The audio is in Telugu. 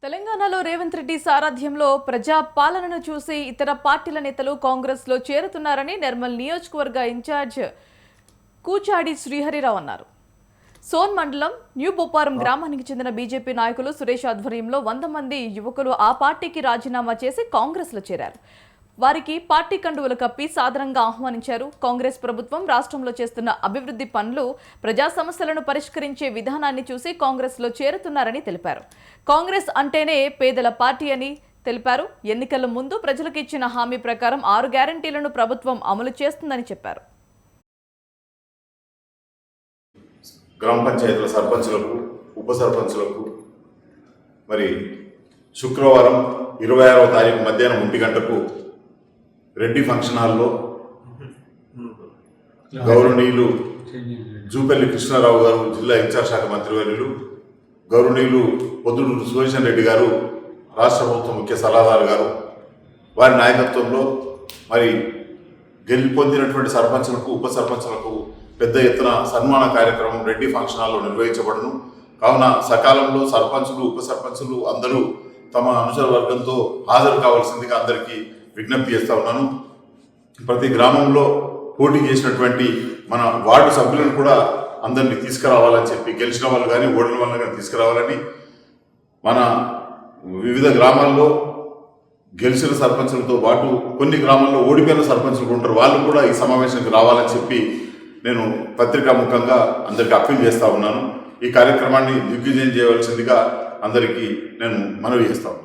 తెలంగాణలో రేవంత్ రెడ్డి సారథ్యంలో ప్రజా పాలనను చూసి ఇతర పార్టీల నేతలు కాంగ్రెస్లో చేరుతున్నారని నిర్మల్ నియోజకవర్గ ఇన్ఛార్జ్ కూచాడి శ్రీహరిరావు అన్నారు. సోన్ మండలం న్యూ బొప్పారం గ్రామానికి చెందిన బీజేపీ నాయకులు సురేష్ ఆధ్వర్యంలో 100 మంది యువకులు ఆ పార్టీకి రాజీనామా చేసి కాంగ్రెస్లో చేరారు. వారికి పార్టీ కండువలు కప్పి సాదరంగా ఆహ్వానించారు. కాంగ్రెస్ ప్రభుత్వం రాష్ట్రంలో చేస్తున్న అభివృద్ధి పనులు, ప్రజా సమస్యలను పరిష్కరించే విధానాన్ని చూసి కాంగ్రెస్లో చేరుతున్నారని తెలిపారు. కాంగ్రెస్ అంటేనే పేదల పార్టీ అని తెలిపారు. ఎన్నికల ముందు ప్రజలకు ఇచ్చిన హామీ ప్రకారం 6 గ్యారంటీలను ప్రభుత్వం అమలు చేస్తుందని చెప్పారు. గ్రామ పంచాయతీల సర్పంచులకు, ఉప సర్పంచులకు మరి శుక్రవారం 26వ తారీఖు మధ్యాహ్నం 1 గంటకు రెడ్డి ఫంక్షన్ హాల్లో గౌరవనీయులు జూపల్లి కృష్ణారావు గారు, జిల్లా ఇన్ఛార్జ్ శాఖ మంత్రివర్యులు, గౌరవనీయులు పొద్దుటూరు సురేషన్ రెడ్డి గారు, రాష్ట్ర ప్రభుత్వ ముఖ్య సలహాదారు గారు, వారి నాయకత్వంలో మరి గెలుపొందినటువంటి సర్పంచులకు, ఉప సర్పంచులకు పెద్ద ఎత్తున సన్మాన కార్యక్రమం రెడ్డి ఫంక్షన్ హాల్లో నిర్వహించబడును. కావున సకాలంలో సర్పంచులు, ఉప సర్పంచులు అందరూ తమ అనుచర వర్గంతో హాజరు కావాల్సిందిగా అందరికీ విజ్ఞప్తి చేస్తూ ఉన్నాను. ప్రతి గ్రామంలో పోటీ చేసినటువంటి మన వార్డు సభ్యులను కూడా అందరినీ తీసుకురావాలని చెప్పి, గెలిచిన వాళ్ళు కానీ ఓడిన వాళ్ళు కానీ తీసుకురావాలని, మన వివిధ గ్రామాల్లో గెలిచిన సర్పంచులతో పాటు కొన్ని గ్రామాల్లో ఓడిపోయిన సర్పంచులు ఉంటారు, వాళ్ళు కూడా ఈ సమావేశానికి రావాలని చెప్పి నేను పత్రికాముఖంగా అందరికీ అప్పీల్ చేస్తూ ఉన్నాను. ఈ కార్యక్రమాన్ని దిగ్విజయం చేయవలసిందిగా అందరికీ నేను మనవి చేస్తాను.